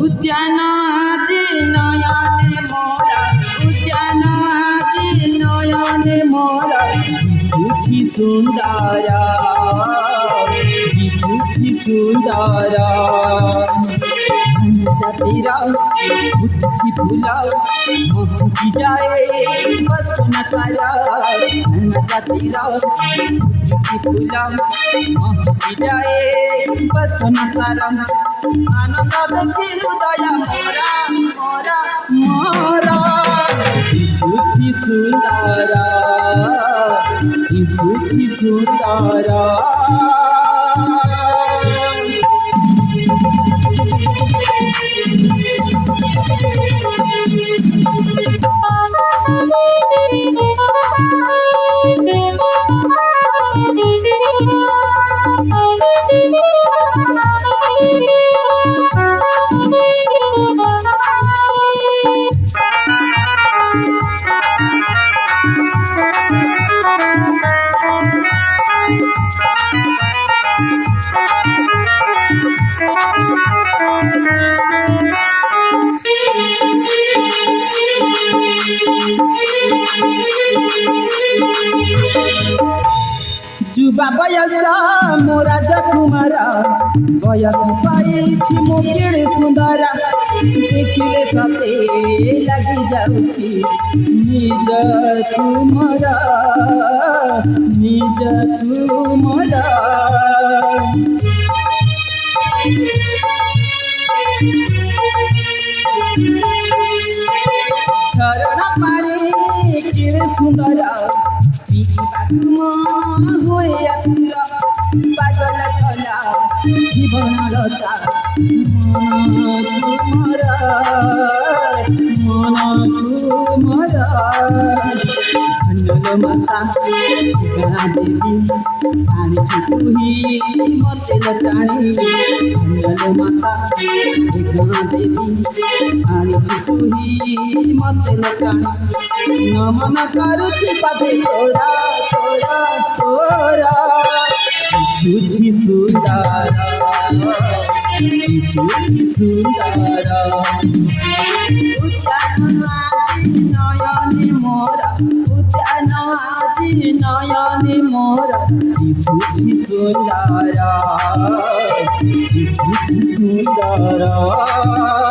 উদ্যান আজি নয়নে মোরা উদ্যান আজি নয়নে মোরা দিশুছি সুন্দর দিশুছি সুন্দর জাতিরা উঠছি ফুলা মহকি যায় বসন তারা জাতিরা উঠছি ফুলা মহকি যায় বসন তারা আনন্দ দেখি হৃদয় মোরা মোরা মোরা দিশুছি সুন্দর দিশুছি সুন্দর যুবা বয়স মো রাজকুমারা বয়স পাইছি মো কেড়ে সুন্দরা দেখিলে ততে লাগি যাଉଛି নিজ তুমরা নিজ তুমরা ঝরଣା পানি কেড়ে সুন্দরা হয়ে আতুর পাগল কলা জীবনরতা মন তুমরা খণ্ডল মাতা গা দেবী আনিছি তুহি মতে লটাণী খণ্ডল মাতা গা দেবী আনিছি তুহি মতে লটাণী নমন করুছি পাথে তোরা তোরা তোরা দিশুছি সুন্দর দিশুছি সুন্দর উদ্যান আজি নয়নে মোরা উদ্যান আজি নয়নে মোরা দিশুছি সুন্দর দিশুছি সুন্দর